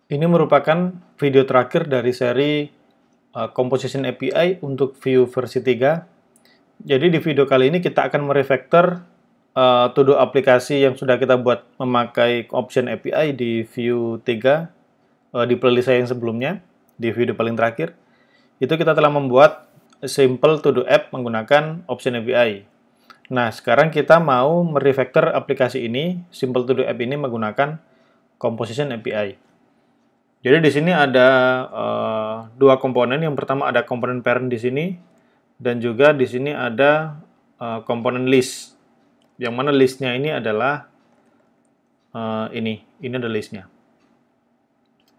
Ini merupakan video terakhir dari seri Composition API untuk Vue versi 3. Jadi di video kali ini kita akan merefactor to-do aplikasi yang sudah kita buat memakai Option API di Vue 3 di playlist saya yang sebelumnya, di video paling terakhir. Itu kita telah membuat simple to-do app menggunakan Option API. Nah, sekarang kita mau merefactor aplikasi ini, simple to-do app ini menggunakan Composition API. Jadi di sini ada dua komponen. Yang pertama ada komponen parent di sini, dan juga di sini ada komponen list. Yang mana listnya ini adalah ini ada listnya.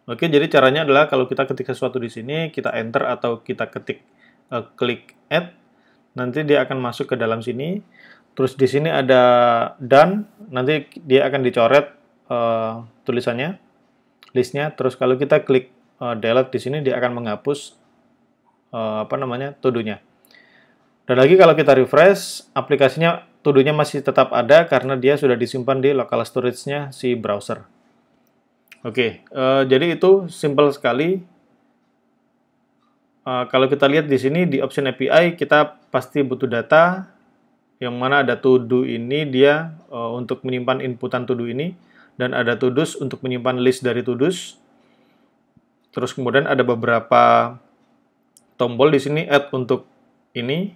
Oke, jadi caranya adalah kalau kita ketik sesuatu di sini, kita enter atau kita ketik klik add, nanti dia akan masuk ke dalam sini. Terus di sini ada done, nanti dia akan dicoret tulisannya, listnya. Terus kalau kita klik delete di sini, dia akan menghapus to-do-nya. Dan lagi kalau kita refresh, aplikasinya to-do-nya masih tetap ada karena dia sudah disimpan di local storage-nya si browser. Oke, jadi itu simple sekali. Kalau kita lihat di sini di Option API, kita pasti butuh data, yang mana ada to-do ini dia untuk menyimpan inputan to-do ini, dan ada to-dos untuk menyimpan list dari to-dos. Terus kemudian ada beberapa tombol di sini, add untuk ini,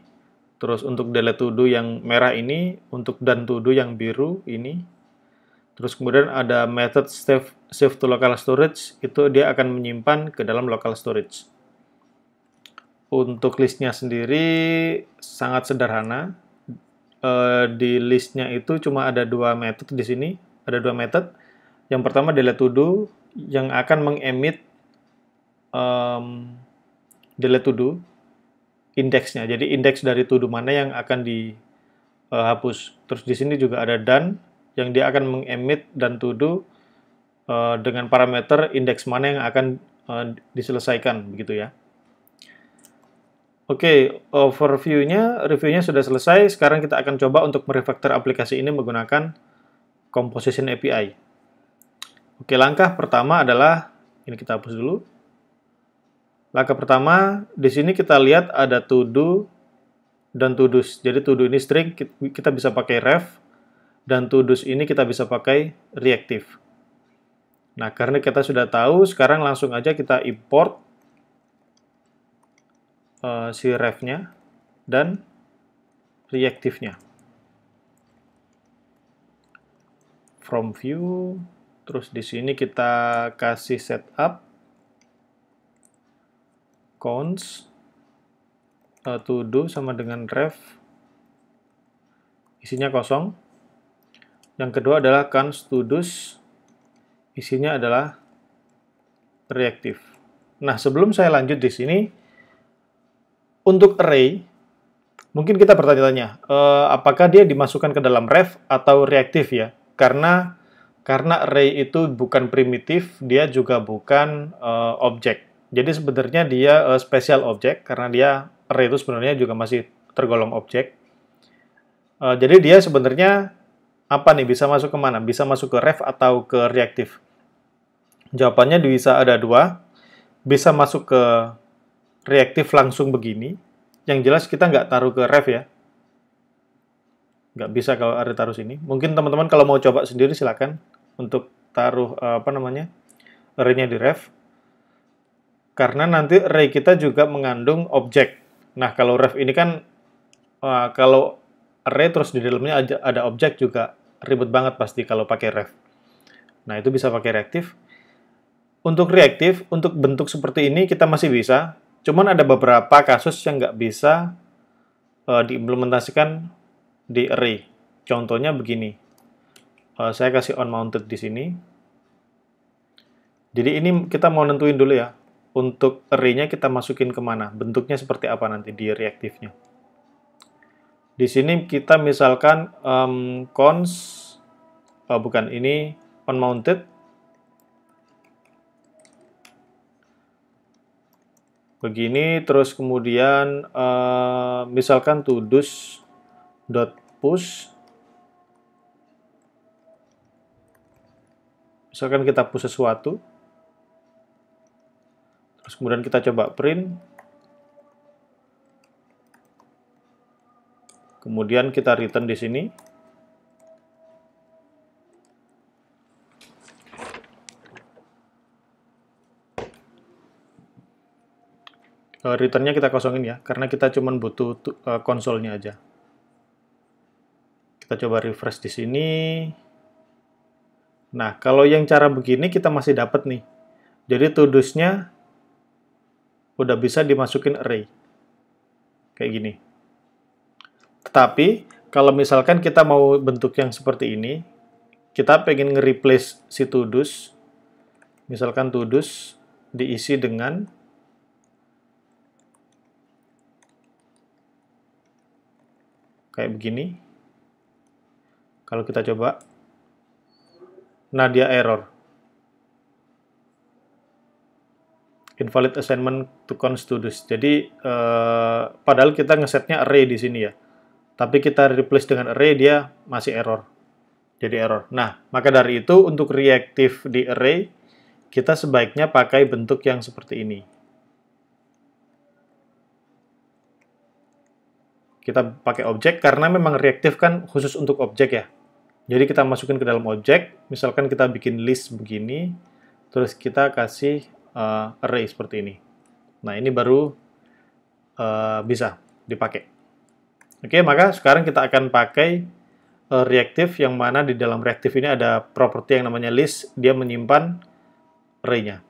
terus untuk delete to-do yang merah ini, untuk done to-do yang biru ini. Terus kemudian ada method save to local storage, itu dia akan menyimpan ke dalam local storage. Untuk listnya sendiri sangat sederhana. Di listnya itu cuma ada dua method di sini, ada dua method. Yang pertama delete to do yang akan mengemit delete to do indeksnya. Jadi indeks dari to do mana yang akan dihapus. Terus di sini juga ada done yang dia akan mengemit dan to do dengan parameter indeks mana yang akan diselesaikan, begitu ya. Oke, reviewnya sudah selesai. Sekarang kita akan coba untuk merefactor aplikasi ini menggunakan Composition API. Oke, langkah pertama adalah, ini kita hapus dulu. Langkah pertama, di sini kita lihat ada to do dan to do's. Jadi to do ini string, kita bisa pakai ref, dan to do's ini kita bisa pakai reactive. Nah, karena kita sudah tahu, sekarang langsung aja kita import si ref-nya dan reactive-nya. From view, terus di sini kita kasih setup const to do sama dengan ref, isinya kosong. Yang kedua adalah const to do's, isinya adalah reactive. Nah, sebelum saya lanjut di sini, untuk array, mungkin kita bertanya-tanya, apakah dia dimasukkan ke dalam ref atau reactive ya? Karena array itu bukan primitif, dia juga bukan objek. Jadi sebenarnya dia special object, karena dia array itu sebenarnya juga masih tergolong objek. Jadi dia sebenarnya apa nih, bisa masuk ke mana? Bisa masuk ke ref atau ke reactive? Jawabannya bisa ada dua. Bisa masuk ke reactive langsung begini. Yang jelas kita nggak taruh ke ref ya. Nggak bisa kalau ada taruh sini. Mungkin teman-teman kalau mau coba sendiri silakan untuk taruh array-nya di ref. Karena nanti array kita juga mengandung objek. Nah, kalau ref ini kan kalau array terus di dalamnya ada objek juga ribet banget pasti kalau pakai ref. Nah, itu bisa pakai reactive. Untuk reactive, untuk bentuk seperti ini kita masih bisa. Cuman ada beberapa kasus yang nggak bisa diimplementasikan di array. Contohnya begini. Saya kasih onMounted di sini. Jadi ini kita mau nentuin dulu ya. Untuk array-nya kita masukin kemana? Bentuknya seperti apa nanti di reactive-nya. Di sini kita misalkan const, bukan, ini onMounted. Begini, terus kemudian misalkan todos.push. Misalkan kita push sesuatu. Terus kemudian kita coba print. Kemudian kita return di sini. Returnnya kita kosongin ya, karena kita cuma butuh konsolnya aja. Kita coba refresh di sini. Nah, kalau yang cara begini kita masih dapat nih. Jadi to-dos-nya udah bisa dimasukin array. Kayak gini. Tetapi, kalau misalkan kita mau bentuk yang seperti ini, kita pengen nge-replace si to-dos, misalkan to-dos diisi dengan kayak begini. Kalau kita coba, nah dia error. Invalid assignment to const to-dos. Jadi, padahal kita ngesetnya array di sini ya. Tapi kita replace dengan array, dia masih error. Jadi error. Nah, maka dari itu, untuk reactive di array, kita sebaiknya pakai bentuk yang seperti ini. Kita pakai objek, karena memang reactive kan khusus untuk objek ya. Jadi kita masukin ke dalam objek, misalkan kita bikin list begini, terus kita kasih array seperti ini. Nah, ini baru bisa dipakai. Oke, maka sekarang kita akan pakai reactive, yang mana di dalam reactive ini ada properti yang namanya list, dia menyimpan array-nya.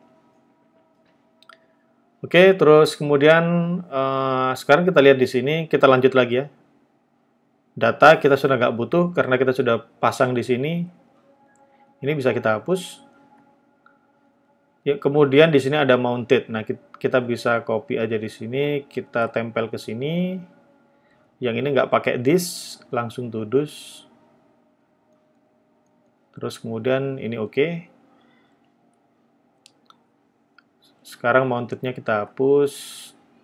Oke, terus kemudian sekarang kita lihat di sini, kita lanjut lagi ya. Data kita sudah nggak butuh karena kita sudah pasang di sini. Ini bisa kita hapus. Ya, kemudian di sini ada mounted. Nah, kita bisa copy aja di sini, kita tempel ke sini. Yang ini nggak pakai this, langsung to-dos. Terus kemudian ini oke. Sekarang mounted-nya kita hapus.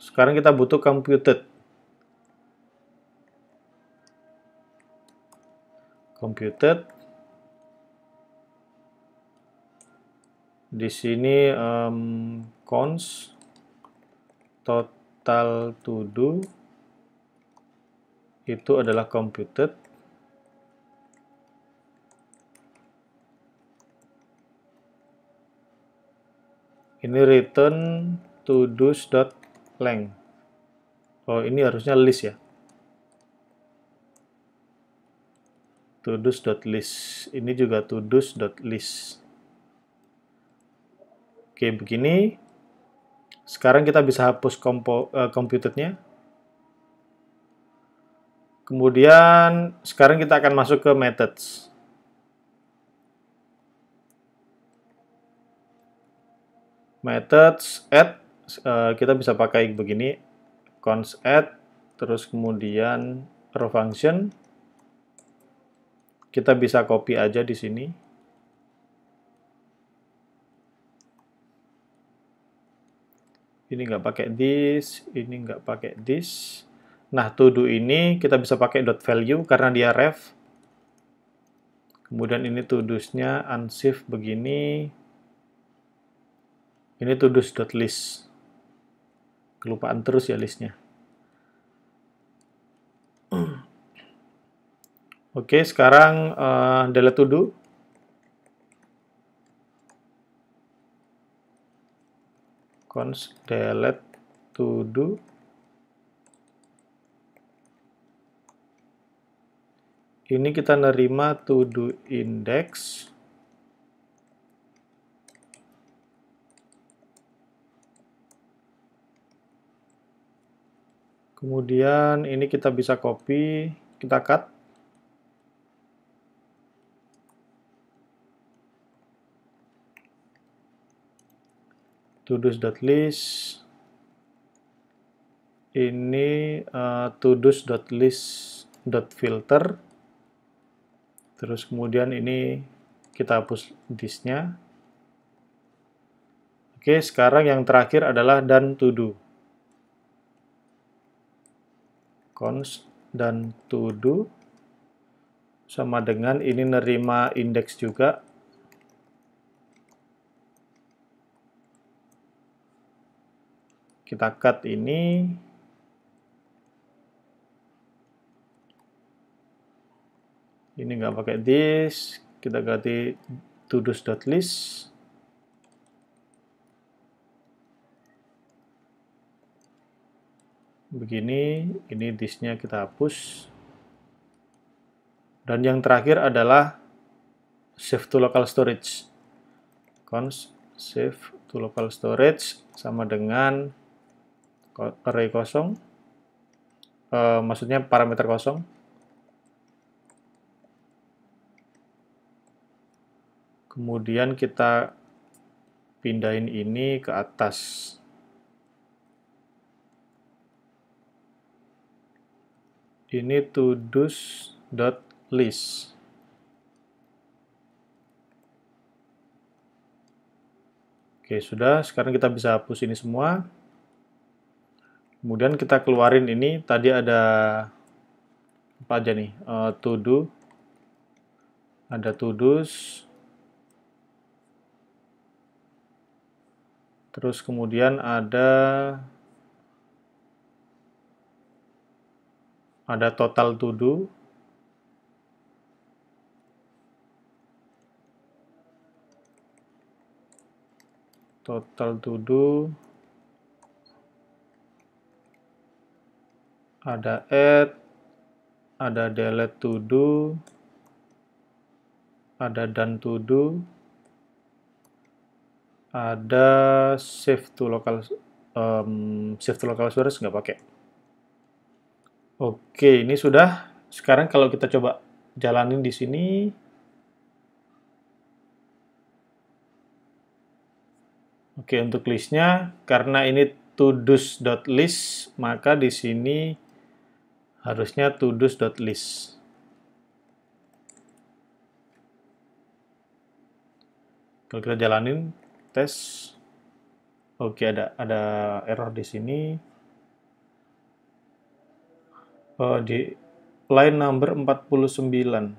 Sekarang kita butuh computed. Computed. Di sini const total to do itu adalah computed. Ini return to dos.length. Oh, ini harusnya list ya. To-dos.list. Ini juga to-dos.list. Oke, begini. Sekarang kita bisa hapus computed-nya. Kemudian, sekarang kita akan masuk ke methods. Methods add, kita bisa pakai begini. Const add, terus kemudian row function. Kita bisa copy aja di sini. Ini nggak pakai this, ini nggak pakai this. Nah, to do ini kita bisa pakai .value karena dia ref. Kemudian ini to dos-nya unsafe begini. Ini to dos.list. Kelupaan terus ya listnya. Oke, sekarang delete to do. Const delete to do. Ini kita nerima to do index. Kemudian ini kita bisa copy, kita cut. To-dos.list. Ini to-dos.list.filter. Terus kemudian ini kita hapus this-nya. Oke, sekarang yang terakhir adalah done to do. Const dan to do sama dengan ini nerima index juga. Kita cut ini. Ini nggak pakai this. Kita ganti todos.list. Begini, ini this-nya kita hapus. Dan yang terakhir adalah save to local storage. Const save to local storage sama dengan array kosong. Maksudnya parameter kosong. Kemudian kita pindahin ini ke atas. Ini todos.list. Oke, sudah. Sekarang kita bisa hapus ini semua. Kemudian kita keluarin ini. Tadi ada apa aja nih? To do. Ada todos. Terus kemudian ada total to do. Total to do. Ada add, ada delete to do, ada done to do, ada save to local storage nggak pakai. Oke, ini sudah. Sekarang kalau kita coba jalanin di sini, oke, untuk listnya, karena ini todos.list, maka di sini harusnya todos.list. Kalau kita jalanin tes, oke, ada error di sini. Di line number 49.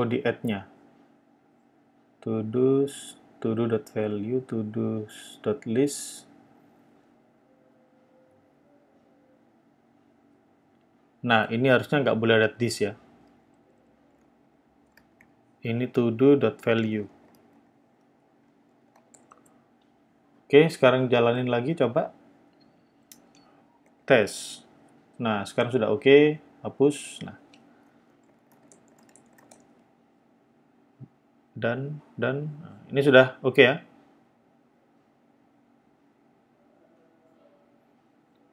Di add-nya. todo.value, todos.list. Nah, ini harusnya nggak boleh ada this ya. Ini todo.value. Oke, sekarang jalanin lagi, coba. Tes. Nah, sekarang sudah oke. Hapus. Nah. Dan ini sudah oke ya.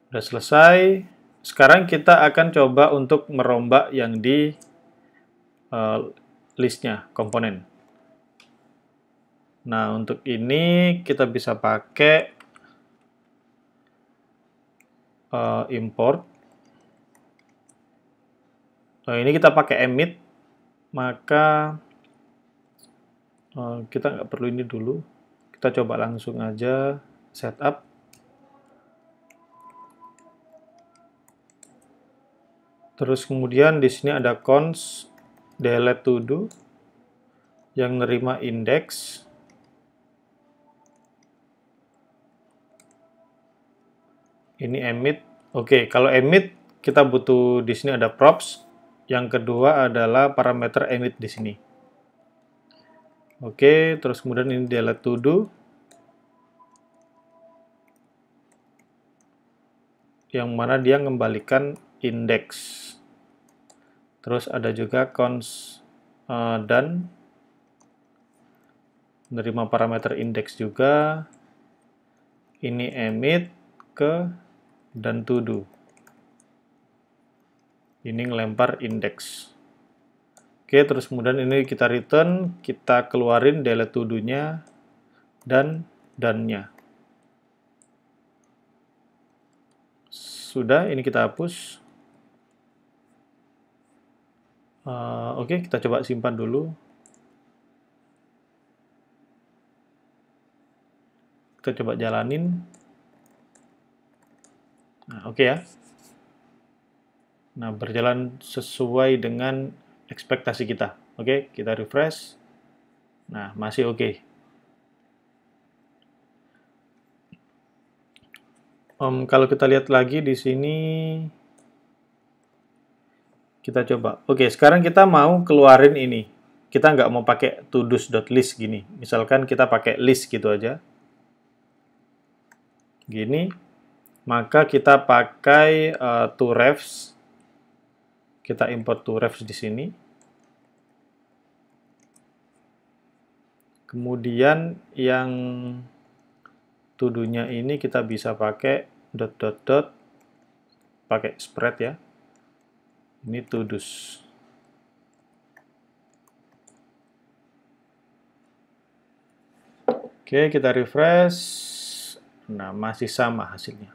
Sudah selesai. Sekarang kita akan coba untuk merombak yang di listnya, komponen. Nah, untuk ini kita bisa pakai import. Ini kita pakai emit, maka kita nggak perlu ini dulu. Kita coba langsung aja setup. Terus kemudian di sini ada const delete to do yang nerima index. Ini emit. Oke, kalau emit kita butuh di sini ada props. Yang kedua adalah parameter emit di sini. Oke, terus kemudian ini delete to do. Yang mana dia mengembalikan index. Terus ada juga const done. Menerima parameter index juga. Ini emit ke done to do. Ini ngelempar index. Oke, terus kemudian ini kita return, kita keluarin delete to do-nya dan done-nya. Sudah, ini kita hapus. Oke, kita coba simpan dulu. Kita coba jalanin. Nah, oke ya. Nah, berjalan sesuai dengan ekspektasi kita. Oke, kita refresh. Nah, masih oke. Kalau kita lihat lagi di sini, kita coba. Oke, sekarang kita mau keluarin ini. Kita nggak mau pakai todos.list gini. Misalkan kita pakai list gitu aja. Gini. Maka kita pakai toRefs. Kita import toRefs di sini. Kemudian yang to-do-nya ini kita bisa pakai dot, pakai spread ya. Ini to-dos. Oke, kita refresh. Nah, masih sama hasilnya.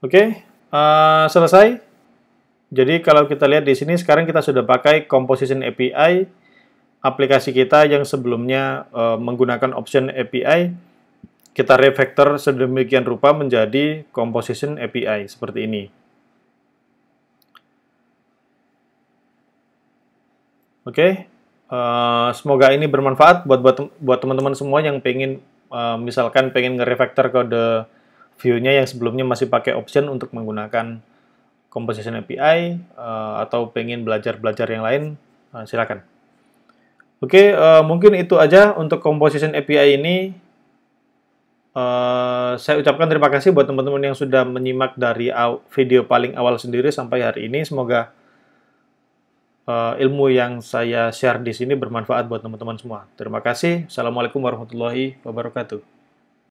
Oke, selesai. Jadi kalau kita lihat di sini, sekarang kita sudah pakai Composition API, aplikasi kita yang sebelumnya menggunakan option API, kita refactor sedemikian rupa menjadi Composition API, seperti ini. Oke, semoga ini bermanfaat buat teman-teman semua yang pengen, misalkan pengen nge-refactor kode view-nya yang sebelumnya masih pakai option untuk menggunakan Composition API, atau pengen belajar-belajar yang lain, silakan. Oke, mungkin itu aja untuk Composition API ini. Saya ucapkan terima kasih buat teman-teman yang sudah menyimak dari video paling awal sendiri sampai hari ini. Semoga ilmu yang saya share di sini bermanfaat buat teman-teman semua. Terima kasih. Assalamualaikum warahmatullahi wabarakatuh.